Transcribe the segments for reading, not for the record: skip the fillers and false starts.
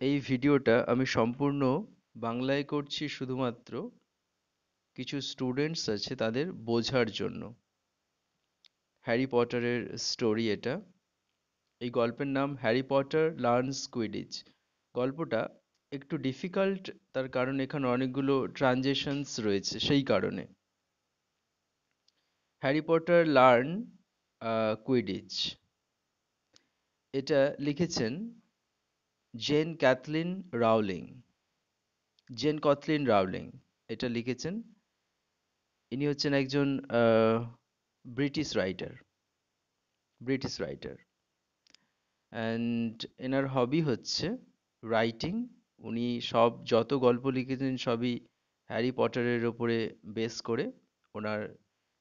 এই ভিডিওটা আমি সম্পূর্ণ বাংলায় করছি শুধুমাত্র কিছু স্টুডেন্টস আছে তাদের বোঝার জন্য। হ্যারি পটারের স্টোরি এটা। এই গল্পের নাম হ্যারি পটার লার্নস কুইডিচ। গল্পটা একটু ডিফিকাল্ট, তার কারণ এখানে অনেকগুলো ট্রানজেকশনস রয়েছে, সেই কারণে। হ্যারি পটার লার্ন কুইডিচ, এটা লিখেছেন Jane Kathleen Rowling. Jane Kathleen Rowling এটা লিখেছেন। ইনি হচ্ছেন একজন British writer. British writer and এনার হবি হচ্ছে রাইটিং। উনি যত গল্প লিখেছেন সবই হ্যারি পটারের ওপরে বেস করে। ওনার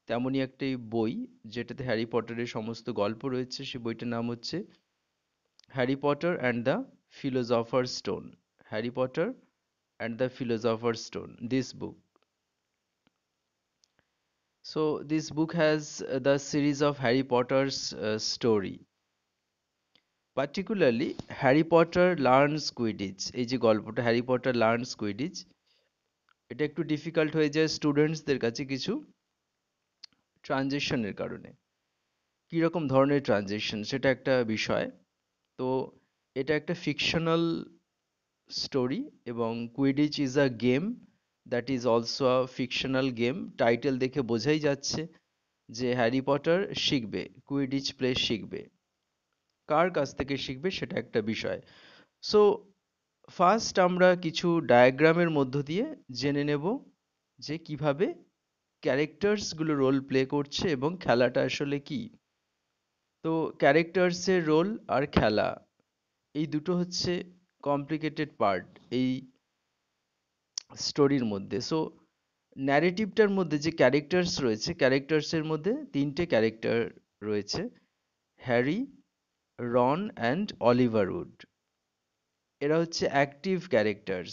তেমনই একটি বই যেটাতে হ্যারি পটারের সমস্ত গল্প রয়েছে, সেই বইটার নাম হচ্ছে Harry Potter and the philosopher stone. Harry Potter and the philosopher stone, this book. So this book has the series of Harry Potter's story. Particularly Harry Potter learns Quidditch, এই যে গল্পটা হ্যারি পটার লার্নস কুইডিচ, এটা একটু difficult হয়ে যায় স্টুডেন্টসদের কাছে কিছু ট্রানজেকশনের কারণে। কি রকম ধরনের ট্রানজেকশন সেটা একটা বিষয়। তো এটা একটা ফিকশনাল স্টোরি, এবং Quidditch is a game that is also a fictional game. Title দেখে বোঝাই যাচ্ছে যে হ্যারি পটার শিখবে, কুইডিচ প্লে শিখবে। কার কাছ থেকে শিখবে সেটা একটা বিষয়। সো ফার্স্ট আমরা কিছু ডায়াগ্রামের মধ্য দিয়ে জেনে নেব যে কিভাবে ক্যারেক্টার্স গুলো রোল প্লে করছে এবং খেলাটা আসলে কি। তো ক্যারেক্টার্সের রোল আর খেলা, এই দুটো হচ্ছে কমপ্লিকেটেড পার্ট এই স্টোরির মধ্যে। সো ন্যারেটিভটার মধ্যে যে ক্যারেক্টার্স রয়েছে, ক্যারেক্টার্সের মধ্যে তিনটে ক্যারেক্টার রয়েছে: Harry, Ron and Oliver Wood. এরা হচ্ছে active characters,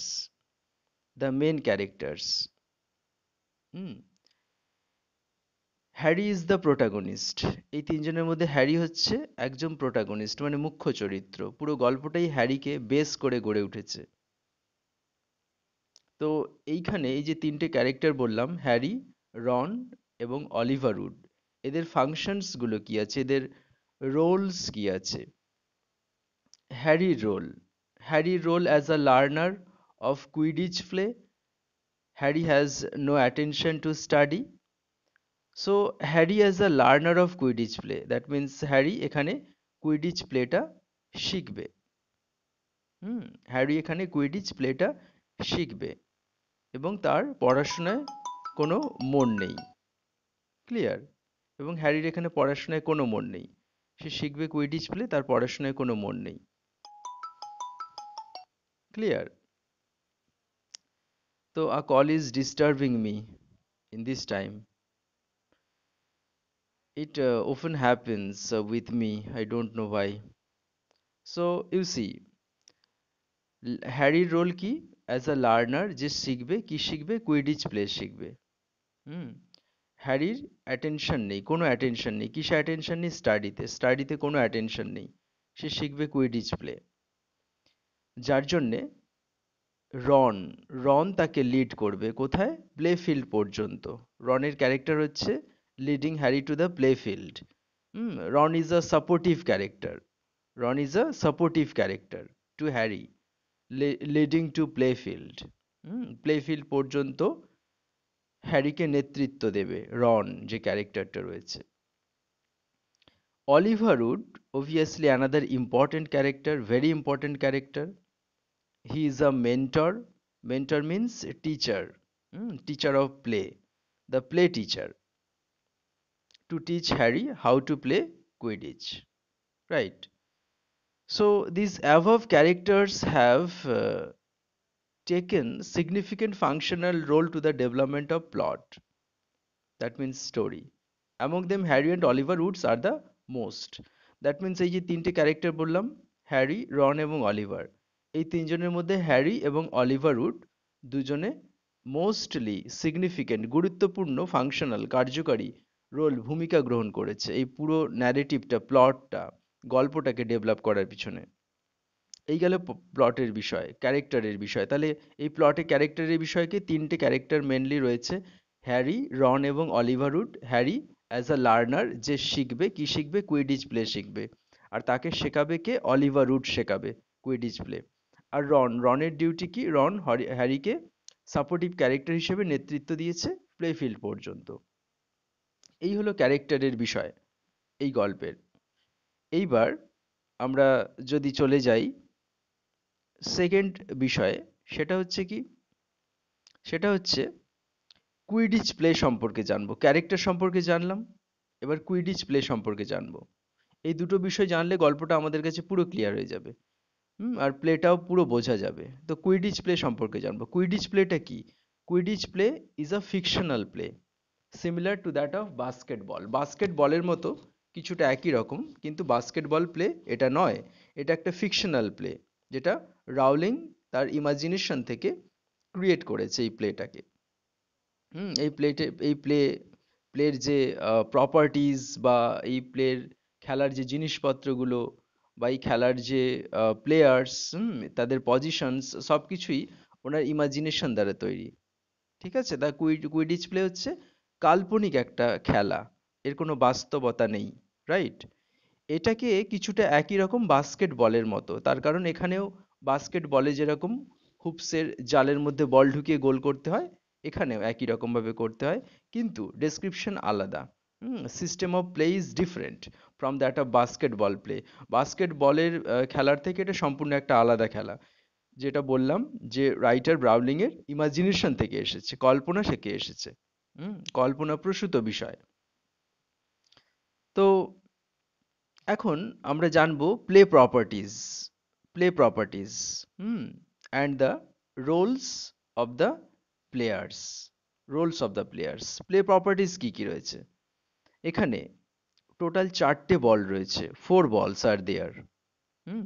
the main characters. Hmm. Harry is the protagonist. এই তিনজনের মধ্যে হ্যারি হচ্ছে একজন প্রোটাগনিস্ট, মানে মুখ্য চরিত্র। পুরো গল্পটাই হ্যারিকে বেস করে গড়ে উঠেছে। তো এইখানে এই যে তিনটে ক্যারেক্টার বললাম, হ্যারি, রন এবং অলিভার উড, এদের ফাংশনস গুলো কি আছে, এদের রোলস কি আছে। হ্যারির রোল, হ্যারির role as a learner of Quidditch play. Harry has no attention to study. So Harry as a learner of Quidditch play. That means Harry এখানে কুইডিচ প্লেটা শিখবে। হুম। হ্যারি এখানে কুইডিচ প্লেটা শিখবে এবং তার পড়াশোনায় কোনো মন নেই। ক্লিয়ার? এবং হ্যারির এখানে পড়াশোনায় কোনো মন নেই। সে শিখবে কুইডিচ প্লে, তার পড়াশোনায় কোনো মন নেই। ক্লিয়ার? তো a call is disturbing me in this time. It often happens with me. I don't know why. So you see, হ্যারির রোল কি? অ্যাজ আ লার্নার, যে শিখবে, কি শিখবে? কুইডিচ প্লে শিখবে। হুম। হ্যারির অ্যাটেনশন নেই, কোনো অ্যাটেনশন নেই। কিসে অ্যাটেনশন নেই? স্টাডিতে। স্টাডিতে কোনো অ্যাটেনশন নেই। সে শিখবে কুইডিচ প্লে। যার জন্যে রন, রন তাকে লিড করবে কোথায়? প্লে ফিল্ড পর্যন্ত। রনের ক্যারেক্টার হচ্ছে leading Harry to the play field. Ron is a supportive character. Ron is a supportive character to Harry, leading to play field. Play field পর্যন্ত হ্যারিকে নেতৃত্ব দেবে রন, যে ক্যারেক্টারটা রয়েছে। Oliver Wood, obviously another important character, very important character. He is a mentor. Mentor means teacher. Teacher of play. The play teacher. To teach Harry how to play Quidditch. Right. So these above characters have taken significant functional role to the development of plot. That means story. Among them, Harry and Oliver Woods are the most. That means এই যে তিনটে character বললাম, Harry, Ron এবং Oliver, এই তিনজনের মধ্যে Harry এবং Oliver would দুজনে মোস্টলি সিগনিফিকেন্ট, গুরুত্বপূর্ণ, ফাংশনাল, কার্যকারী রোল, ভূমিকা গ্রহণ করেছে এই পুরো ন্যারেটিভটা, প্লটটা, গল্পটাকে ডেভেলপ করার পিছনে। এই গেল প্লটের বিষয়, ক্যারেক্টারের বিষয়। তাহলে এই প্লটে ক্যারেক্টারের বিষয়কে তিনটে ক্যারেক্টার মেনলি রয়েছে, হ্যারি, রন এবং Oliver Wood. Harry as a learner, যে শিখবে, কি শিখবে? কুইডিচ প্লে শিখবে। আর তাকে শেখাবে কে? অলিভার উড শেখাবে কুইডিচ প্লে। আর রনের ডিউটি কি? হ্যারিকে সাপোর্টিভ ক্যারেক্টার হিসেবে নেতৃত্ব দিয়েছে প্লে ফিল্ড পর্যন্ত। এই হলো ক্যারেক্টারের বিষয় এই গল্পের। এইবার আমরা যদি চলে যাই সেকেন্ড বিষয়ে, সেটা হচ্ছে কি? সেটা হচ্ছে কুইডিচ প্লে সম্পর্কে জানবো। ক্যারেক্টার সম্পর্কে জানলাম, এবার কুইডিচ প্লে সম্পর্কে জানবো। এই দুটো বিষয় জানলে গল্পটা আমাদের কাছে পুরো ক্লিয়ার হয়ে যাবে। আর প্লেটাও পুরো বোঝা যাবে। তো কুইডিচ প্লে সম্পর্কে জানবো। কুইডিচ প্লেটা কি? Quidditch play is a fictional play similar to that of basketball. বাস্কেটবলের মতো কিছুটা একই রকম, কিন্তু বাস্কেটবল প্লে এটা নয়। এটা একটা ফিকশনাল প্লে, যেটা রাউলিং তার ইমাজিনেশন থেকে ক্রিয়েট করেছে এই প্লেটাকে। এই প্লের যে প্রপার্টিজ, বা এই প্লের খেলার যে জিনিসপত্রগুলো, বা এই খেলার যে প্লেয়ার্স, তাদের পজিশনস, সবকিছুই ওনার ইমাজিনেশন দ্বারা তৈরি। ঠিক আছে? তা কুইডিচ প্লে হচ্ছে কাল্পনিক একটা খেলা, এর কোনো বাস্তবতা নেই। রাইট? এটাকে কিছুটা একই রকম বাস্কেটবলের মতো, তার কারণ এখানেও বাস্কেটবলে যেরকম হুপসের জালের মধ্যে বল ঢুকিয়ে গোল করতে হয়, এখানেও একই রকম ভাবে করতে হয়, কিন্তু ডেসক্রিপশন আলাদা। System of play is different from that of basketball play. বাস্কেটবলের খেলার থেকে এটা সম্পূর্ণ একটা আলাদা খেলা। যেটা বললাম যে রাইটার ব্রাউলিং এর ইমাজিনেশন থেকে এসেছে, কল্পনা থেকে এসেছে। কল্পনা প্রসূত বিষয়। তো এখন আমরা জানবো play properties hmm and the roles of the players. Play properties কি কি রয়েছে এখানে? টোটাল 4টে বল রয়েছে, 4 balls আর দেয়ার। হুম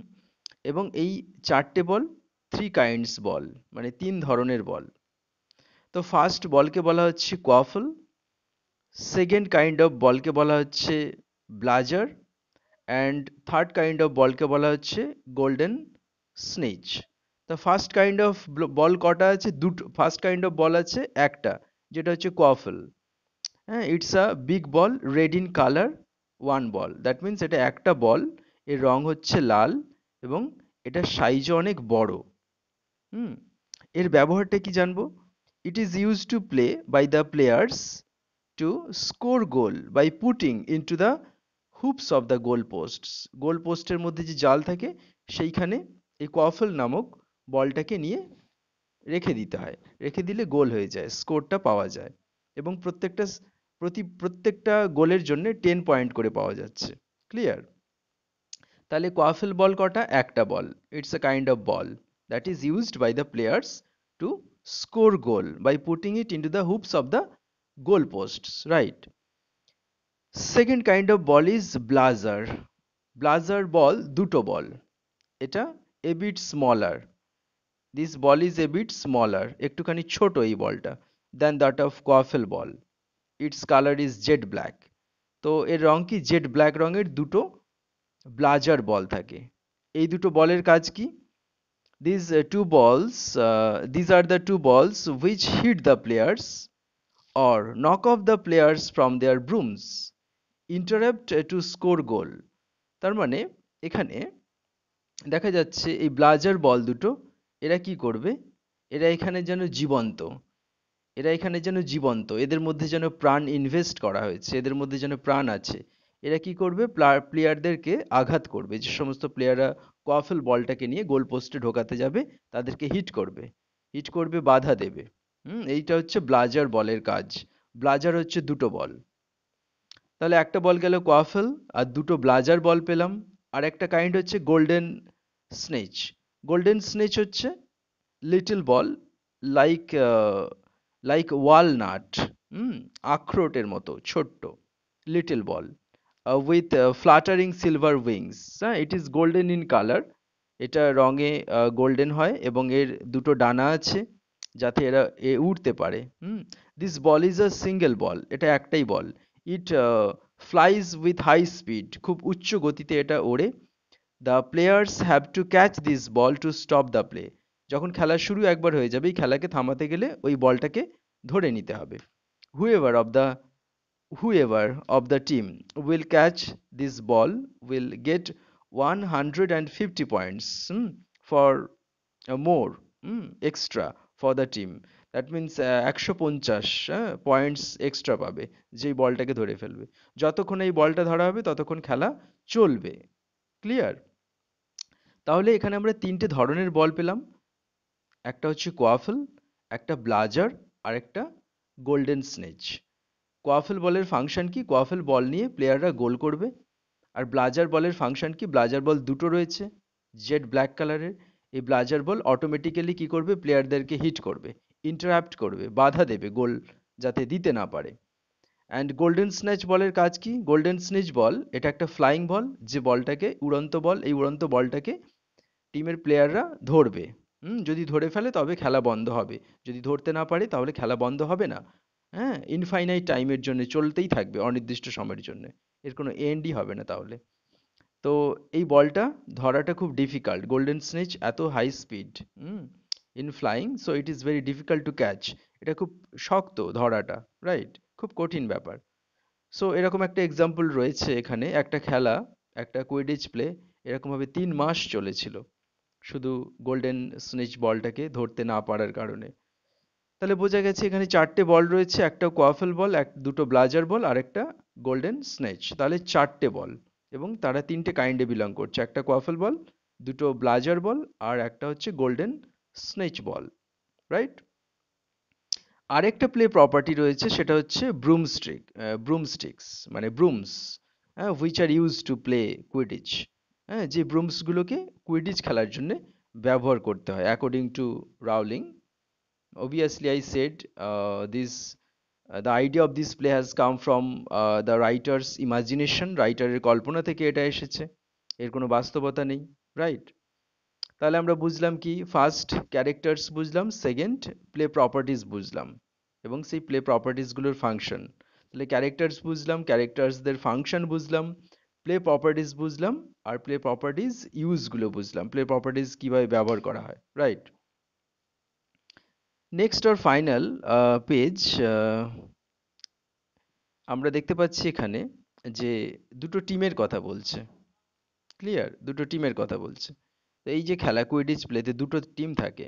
এবং এই 4টে বল 3 kinds বল, মানে 3 ধরনের বল। তো ফার্স্ট বলকে বলা হচ্ছে কোয়াফল, সেকেন্ড কাইন্ড অফ বলকে বলা হচ্ছে blazer, and third kind of বলকে বলা হচ্ছে গোল্ডেন স্নেচ। তা ফার্স্ট কাইন্ড অফ বল কটা আছে? দুটো। ফার্স্ট কাইন্ড অফ বল আছে একটা, যেটা হচ্ছে কোয়াফল। হ্যাঁ, it's a big ball, red in colour, one ball. That means এটা একটা বল, এর রং হচ্ছে লাল, এবং এটা সাইজে অনেক বড়। হুম এর ব্যবহারটা কি জানবো? It is use to play by the players to score goal by putting into the hoops of the goal posts. Goal পোস্টের মধ্যে যে জাল থাকে, সেইখানে এই কফল নামক বলটাকে নিয়ে রেখে দিতে হয়। রেখে দিলে গোল হয়ে যায়, স্কোরটা পাওয়া যায়। এবং প্রত্যেকটা গোলের জন্য 10 পয়েন্ট করে পাওয়া যাচ্ছে। ক্লিয়ার? তাহলে কোয়াফেল বল কটা? একটা ball. It's a kind of ball that is used by the players to score goal by putting it into the hoops of the goal posts. Right? Second kind of ball is Bludger. Bludger ball দুটো ball, এটা a bit smaller. This ball is a bit smaller, একটুখানি ছোট এই বলটা, then that of Quaffle ball. Its colour is jade black. তো এর রং কি? Jet black রঙের দুটো ব্লাজার বল থাকে। এই দুটো বলের কাজ কি? These are the two balls which hit the players or knock off the players from their brooms, interrupt to score goal. তার মানে এখানে দেখা যাচ্ছে এই ব্লাজার বল দুটো, এরা কি করবে? এরা এখানে যেন জীবন্ত, এদের মধ্যে যেন প্রাণ ইনভেস্ট করা হয়েছে, এদের মধ্যে যেন প্রাণ আছে। এরা কি করবে? প্লেয়ারদেরকে আঘাত করবে। যে সমস্ত প্লেয়াররা কোয়াফেল বলটাকে নিয়ে গোল পোস্টে ঢোকাতে যাবে, তাদেরকে হিট করবে, বাধা দেবে। এইটা হচ্ছে ব্লাজার বলের কাজ। ব্লাজার হচ্ছে দুটো বল। তাহলে একটা বল গেল কোয়াফেল, আর দুটো ব্লাজার বল পেলাম। আর একটা কাইন্ড হচ্ছে গোল্ডেন স্নেচ। গোল্ডেন স্নেচ হচ্ছে little ball, like like walnut, আখরোটের মতো ছোট্ট, little ball with fluttering silver wings. হ্যাঁ, it is golden in colour. এটা রঙে গোল্ডেন হয়, এবং এর দুটো ডানা আছে যাতে এ উড়তে পারে। This ball is a single ball, এটা একটাই বল। It flies with high speed, খুব উচ্চ গতিতে এটা ওড়ে। The players have to catch this ball to stop the play. যখন খেলা শুরু একবার হয়ে যাবে, এই খেলাকে থামাতে গেলে ওই বলটাকে ধরে নিতে হবে। Whoever of the whoever of the team will catch this ball will get 150 points, for more, extra for the team. That means 150 points extra পাবে যেই বলটাকে ধরে ফেলবে। যতক্ষণ এই বলটা ধরা হবে ততক্ষণ খেলা চলবে। ক্লিয়ার? তাহলে এখানে আমরা তিনটে ধরনের বল পেলাম। একটা হচ্ছে কোয়াফল, একটা ব্লাজার, আর একটা গোল্ডেন স্নেচ। কোয়াফল বলের ফাংশন কি? কোয়াফল বল নিয়ে প্লেয়াররা গোল করবে। আর ব্লাজার বলের ফাংশন কি? ব্লাজার বল দুটো রয়েছে, জেড ব্ল্যাক কালারের। এই ব্লাজার বল অটোমেটিক্যালি কি করবে? প্লেয়ারদেরকে হিট করবে, ইন্টারাপ্ট করবে, বাধা দেবে গোল যাতে দিতে না পারে। অ্যান্ড গোল্ডেন স্ন্যাচ বলের কাজ কি? গোল্ডেন স্নেচ বল এটা একটা ফ্লাইং বল, যে বলটাকে উড়ন্ত বল, এই উড়ন্ত বলটাকে টিমের প্লেয়াররা ধরবে। যদি ধরে ফেলে তবে খেলা বন্ধ হবে, যদি ধরতে না পারে তাহলে খেলা বন্ধ হবে না। হ্যাঁ, ইনফাইনাইট টাইমের জন্য চলতেই থাকবে, অনির্দিষ্ট সময়ের জন্য, এর কোনো এন্ডই হবে না তাহলে। তো এই বলটা ধরাটা খুব ডিফিকাল্ট। গোল্ডেন স্নেচ এত high speed in flying, so it is very difficult to catch. এটা খুব শক্ত ধরাটা, রাইট? খুব কঠিন ব্যাপার। সো এরকম একটা এক্সাম্পল রয়েছে এখানে, একটা খেলা, একটা কুইডিচ প্লে এরকমভাবে 3 মাস চলেছিল, শুধু গোল্ডেন স্নেচ বলটাকে ধরতে না পারার কারণে। তাহলে বোঝা গেছে এখানে চারটে বল রয়েছে, একটা কোয়াফেল বল, দুটো ব্লাজার বল, আর একটা গোল্ডেন স্নেচ। তাহলে চারটে বল, এবং তারা তিনটে কাইন্ডে বিলং করছে, একটা কোয়াফেল বল, দুটো ব্লাজার বল, আর একটা হচ্ছে গোল্ডেন স্নেচ বল, রাইট? আরেকটা প্লে প্রপার্টি রয়েছে, সেটা হচ্ছে ব্রুমস্টিক্স, মানে ব্রুমস, হ্যাঁ, which are use to play Quidditch. হ্যাঁ, যে ব্রুমসগুলোকে কুইডিচ খেলার জন্য ব্যবহার করতে হয় according to Rowling. Obviously, I said the idea of this play has come from the writer's imagination, রাইটারের কল্পনা থেকে এটা এসেছে, এর কোনো বাস্তবতা নেই, রাইট? তাহলে আমরা বুঝলাম কি? ফার্স্ট ক্যারেক্টার্স বুঝলাম, সেকেন্ড প্লে প্রপার্টিজ বুঝলাম, এবং সেই প্লে প্রপার্টিজগুলোর ফাংশন। তাহলে ক্যারেক্টার্স বুঝলাম, ক্যারেক্টার্সদের ফাংশন বুঝলাম, প্লে প্রপার্টিজ বুঝলাম, আর প্লে প্রপার্টিজ ইউজগুলো বুঝলাম, প্লে প্রপার্টিজ কিভাবে ব্যবহার করা হয়, রাইট? নেক্সট আর ফাইনাল পেজ, আমরা দেখতে পাচ্ছি এখানে যে দুটো টিমের কথা বলছে। ক্লিয়ার? দুটো টিমের কথা বলছে। তো এই যে খেলা কুইডিচ প্লেতে দুটো টিম থাকে,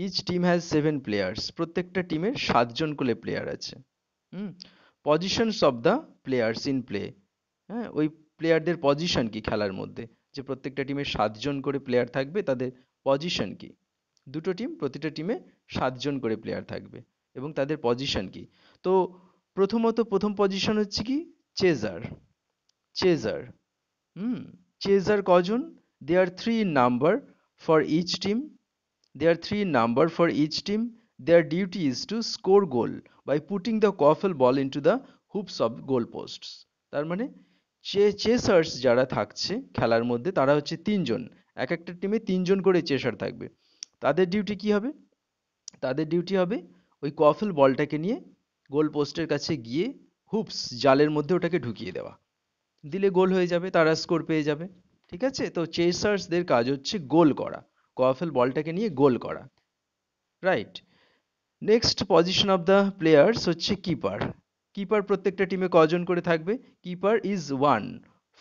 ইচ টিম হ্যাজ 7 প্লেয়ার্স, প্রত্যেকটা টিমের 7জন করে প্লেয়ার আছে। Positions of the players in play, হ্যাঁ, ওই প্লেয়ারদের পজিশন কি খেলার মধ্যে, যে প্রত্যেকটা টিমে 7জন করে প্লেয়ার থাকবে, তাদের পজিশন কি? দুটো টিম, প্রতিটা টিমে 7জন করে প্লেয়ার থাকবে, এবং তাদের পজিশন কি? তো প্রথমত প্রথম পজিশন হচ্ছে কি? চেজার। চেজার, হুম চেজার কজন? দে আর 3 in number for each team. They are 3 in number for each team. Their duty is to score goal by putting the quaffle ball into the hoops of goal posts. তার মানে চেসার্স যারা থাকছে খেলার মধ্যে, তারা হচ্ছে 3জন, এক একটা টিমে 3জন করে চেসার থাকবে। তাদের ডিউটি কি হবে? তাদের ডিউটি হবে ওই কফল বলটাকে নিয়ে গোল পোস্টের কাছে গিয়ে হুপস, জালের মধ্যে ওটাকে ঢুকিয়ে দেওয়া। দিলে গোল হয়ে যাবে, তারা স্কোর পেয়ে যাবে। ঠিক আছে? তো চেসার্সদের কাজ হচ্ছে গোল করা, কফল বলটাকে নিয়ে গোল করা, right? Next position of the players হচ্ছে কিপার। কিপার প্রত্যেকটা টিমে কজন করে থাকবে? Keeper is one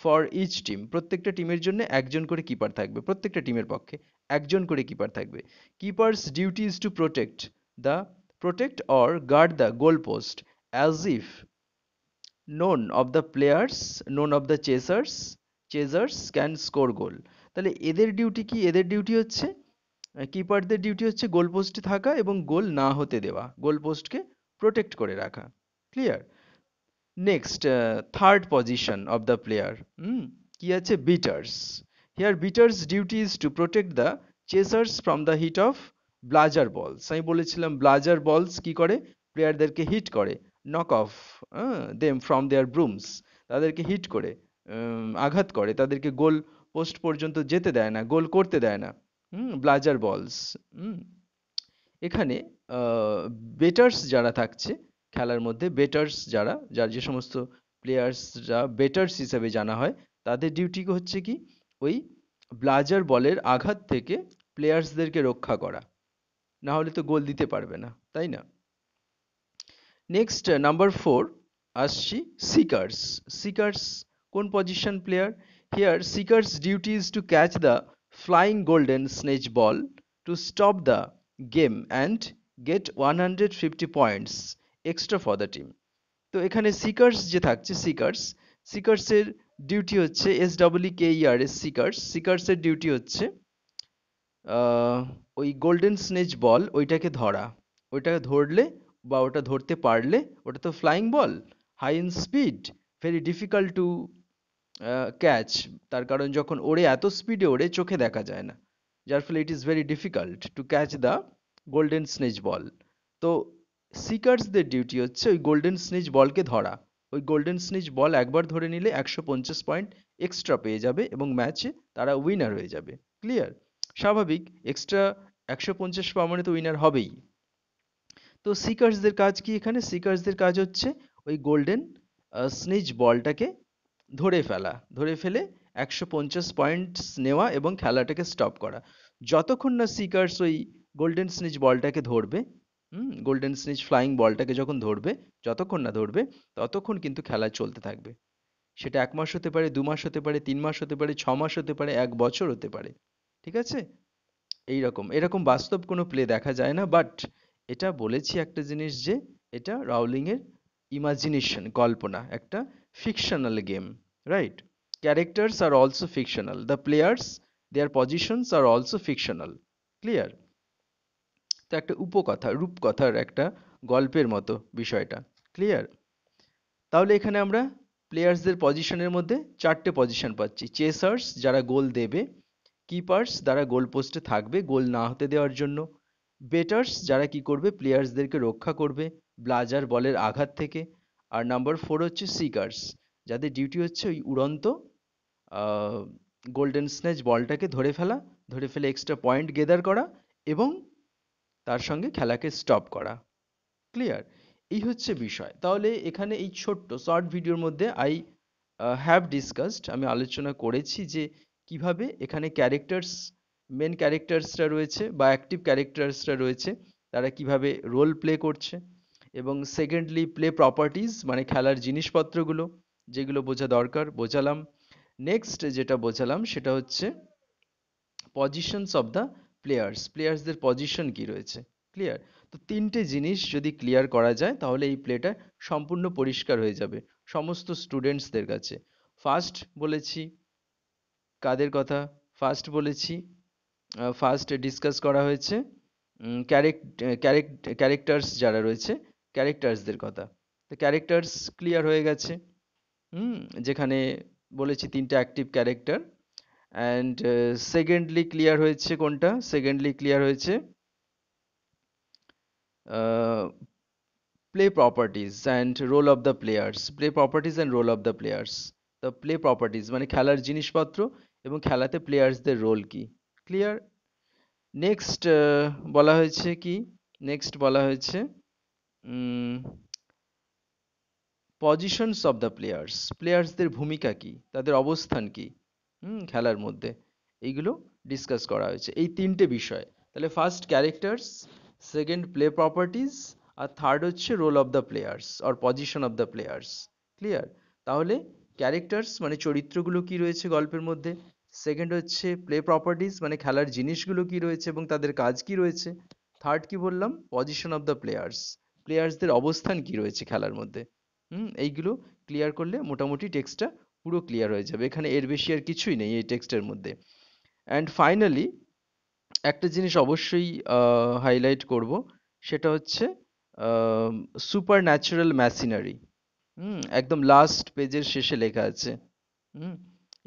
for each team, প্রত্যেকটা টিমের জন্য একজন করে কিপার থাকবে, প্রত্যেকটা টিমের পক্ষে একজন করে কিপার থাকবে। Keeper's duty is to protect or guard the goal post as if none of the chasers can score goal. তাহলে এদের ডিউটি কি? এদের ডিউটি হচ্ছে, কিপারদের ডিউটি হচ্ছে গোল পোস্টে থাকা এবং গোল না হতে দেওয়া, গোল পোস্টকে প্রোটেক্ট করে রাখা। Clear? Next, third position of the player, কি আছে? Beaters. Here beaters duty is to protect the chasers from the hit of Bludger balls. আমি বলেছিলাম ব্লাজার বলস কি করে? প্লেয়ারদেরকে হিট করে, knock off them from their brooms, তাদেরকে hit করে, আঘাত করে, তাদেরকে গোল পোস্ট পর্যন্ত যেতে দেয় না, গোল করতে দেয় না। ব্লাজার বলস। এখানে বেটার্স যারা থাকছে খেলার মধ্যে, বেটার্স যার যে সমস্ত প্লেয়ার্সরা বেটার্স হিসেবে জানা হয়, তাদের ডিউটি হচ্ছে কি? ওই ব্লাজার বলের আঘাত থেকে প্লেয়ার্সদেরকে রক্ষা করা, না হলে তো গোল দিতে পারবে না, তাই না? নেক্সট নাম্বার 4 আসছি সিকার্স। সিকার্স কোন position player? Here seekers duty is to catch the flying golden snitch ball to stop the game and get 150 points extra for the team. তো এখানে সিকার্স যে থাকছে, সিকার্স, সিকার্সের ডিউটি হচ্ছে SEEKERS, seekers, সিকার্সের duty হচ্ছে ওই গোল্ডেন স্নেচ বল ওইটাকে ধরা। ওইটাকে ধরলে বা ওটা ধরতে পারলে, ওটা তো flying ball, high in speed, very difficult to catch. তার কারণ যখন ওড়ে, এত স্পিডে ওড়ে চোখে দেখা যায় না, যার ফলে it is very difficult to catch the golden snitch ball. তো সিকার্সদের ডিউটি হচ্ছে ওই গোল্ডেন স্নেচ বলকে ধরা। ওই গোল্ডেন স্নেচ বল একবার ধরে নিলে 150 পয়েন্ট এক্সট্রা পেয়ে যাবে এবং ম্যাচে তারা উইনার হয়ে যাবে। ক্লিয়ার? স্বাভাবিক, এক্সট্রা 150 পাওয়া মানে তো উইনার হবেই। তো সিকার্সদের কাজ কি এখানে? সিকার্সদের কাজ হচ্ছে ওই গোল্ডেন স্নেচ বলটাকে ধরে ফেলা, ধরে ফেলে 150 পয়েন্টস নেওয়া এবং খেলাটাকে স্টপ করা। যতক্ষণ না সিকার্স ওই গোল্ডেন স্নেচ বলটাকে ধরবে, গোল্ডেন স্নেচ ফ্লাইং বলটাকে যখন ধরবে, যতক্ষণ না ধরবে ততক্ষণ কিন্তু খেলা চলতে থাকবে। সেটা 1 মাস হতে পারে, 2 মাস হতে পারে, 3 মাস হতে পারে, 6 মাস হতে পারে, 1 বছর হতে পারে। ঠিক আছে? এরকম বাস্তব কোনো প্লে দেখা যায় না, বাট এটা বলেছি একটা জিনিস যে এটা রাউলিং এর ইমাজিনেশন, কল্পনা, একটা fictional game, right? Characters are also fictional, the players, their positions are also fictional. Clear? তো একটা উপকথা, রূপকথার একটা গল্পের মতো বিষয়টা। ক্লিয়ার? তাহলে এখানে আমরা প্লেয়ার্সদের পজিশনের মধ্যে 4টে পজিশন পাচ্ছি। চেসার্স, যারা গোল দেবে। কিপার্স, যারা গোল পোস্টে থাকবে গোল না হতে দেওয়ার জন্য। বেটার্স, যারা কি করবে, প্লেয়ার্সদেরকে রক্ষা করবে ব্লাজার বলের আঘাত থেকে। আর নাম্বার 4 হচ্ছে সিকার্স, যাদের ডিউটি হচ্ছে ওই উড়ন্ত গোল্ডেন স্নেচ বলটাকে ধরে ফেলা, ধরে ফেলে এক্সট্রা পয়েন্ট গেদার করা এবং তার সঙ্গে খেলাকে স্টপ করা। ক্লিয়ার? এই হচ্ছে বিষয়। তাহলে এখানে এই ছোট্ট শর্ট ভিডিওর মধ্যে আই হ্যাভ ডিসকাসড, আমি আলোচনা করেছি যে কিভাবে এখানে ক্যারেক্টার্স, মেন ক্যারেক্টার্সরা রয়েছে বা অ্যাক্টিভ ক্যারেক্টার্সরা রয়েছে, তারা কিভাবে রোল প্লে করছে। এবং সেকেন্ডলি প্লে প্রপার্টিজ, মানে খেলার জিনিসপত্রগুলো যেগুলো বোঝা দরকার বোঝালাম। নেক্সট যেটা বোঝালাম সেটা হচ্ছে পজিশনস অফ দ্য প্লেয়ার্স, প্লেয়ার্সদের পজিশন কি রয়েছে। ক্লিয়ার? তো 3টে জিনিস যদি ক্লিয়ার করা যায় তাহলে এই প্লেটা সম্পূর্ণ পরিষ্কার হয়ে যাবে সমস্ত স্টুডেন্টসদের কাছে। ফার্স্ট বলেছি কাদের কথা? ফার্স্ট বলেছি, ফার্স্ট ডিসকাস করা হয়েছে ক্যারেক্টার্স যারা রয়েছে, ক্যারেক্টার্সদের কথা। তো ক্যারেক্টার্স ক্লিয়ার হয়ে গেছে। হুম, যেখানে বলেছি 3টে active character. And secondly clear হয়েছে কোনটা? সেকেন্ডলি ক্লিয়ার হয়েছে play properties and role of the players. Play properties and role of the players. The play properties মানে খেলার জিনিসপত্র এবং খেলাতে প্লেয়ার্সদের রোল কি। ক্লিয়ার? নেক্সট বলা হয়েছে কি? নেক্সট বলা হয়েছে পজিশনস অফ দ্য প্লেয়ার্স, প্লেয়ার্সদের ভূমিকা কি, তাদের অবস্থান কি খেলার মধ্যে, এইগুলো ডিসকাস করা হয়েছে। এই 3টে বিষয়। তাহলে first characters, second play properties, আর থার্ড হচ্ছে role of the players or position of the players. Clear? তাহলে ক্যারেক্টার্স মানে চরিত্রগুলো কি রয়েছে গল্পের মধ্যে, সেকেন্ড হচ্ছে প্লে প্রপার্টিজ মানে খেলার জিনিসগুলো কি রয়েছে এবং তাদের কাজ কি রয়েছে, থার্ড কি বললাম, পজিশন অফ দ্য প্লেয়ার্স, প্লেয়ার্সদের অবস্থান কি রয়েছে খেলার মধ্যে। এইগুলো ক্লিয়ার করলে মোটামুটি টেক্সটটা পুরো ক্লিয়ার হয়ে যাবে। এখানে এর বেশি আর কিছুই নেই এই টেক্সটের মধ্যে। অ্যান্ড ফাইনালি একটা জিনিস অবশ্যই হাইলাইট করব, সেটা হচ্ছে সুপার ন্যাচারাল ম্যাশিনারি। একদম লাস্ট পেজের শেষে লেখা আছে।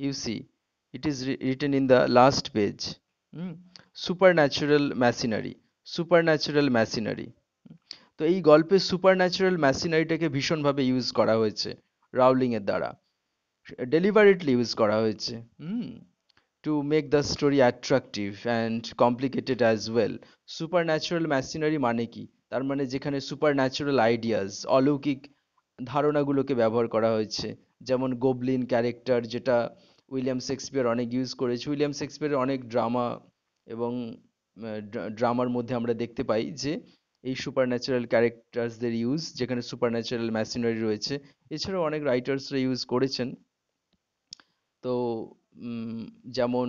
You see, it is written in the last page. Supernatural machinery, supernatural machinery. তো এই গল্পে সুপার ন্যাচারাল ম্যাশিনারিটাকে ভীষণভাবে ইউজ করা হয়েছে রাউলিং এর দ্বারা, ডেলিভারেটলি ইউজ করা হয়েছে to make the story attractive and complicated as well. Supernatural machinery মানে কি? তার মানে যেখানে সুপার ন্যাচারাল আইডিয়াস, অলৌকিক ধারণাগুলোকে ব্যবহার করা হয়েছে, যেমন গোবলিন ক্যারেক্টার যেটা উইলিয়াম শেক্সপিয়ার অনেক ইউজ করেছে। উইলিয়াম শেক্সপিয়ারের অনেক ড্রামা এবং ড্রামার মধ্যে আমরা দেখতে পাই যে এই সুপার ন্যাচারাল ক্যারেক্টার্সদের ইউজ, যেখানে সুপার ন্যাচারাল মেশিনারি রয়েছে। এছাড়াও অনেক রাইটার্সরা ইউজ করেছেন। তো যেমন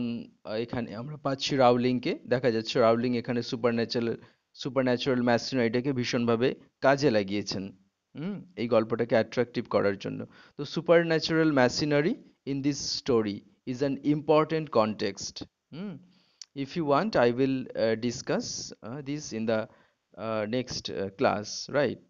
এখানে আমরা পাচ্ছি রাউলিংকে, দেখা যাচ্ছে রাউলিং এখানে সুপার ন্যাচারাল মেশিনারিটাকে ভীষণভাবে কাজে লাগিয়েছেন এই গল্পটাকে অ্যাট্রাকটিভ করার জন্য। তো super natural machinery in this story is an important context. Hmm if you want I will discuss this in the next class, right?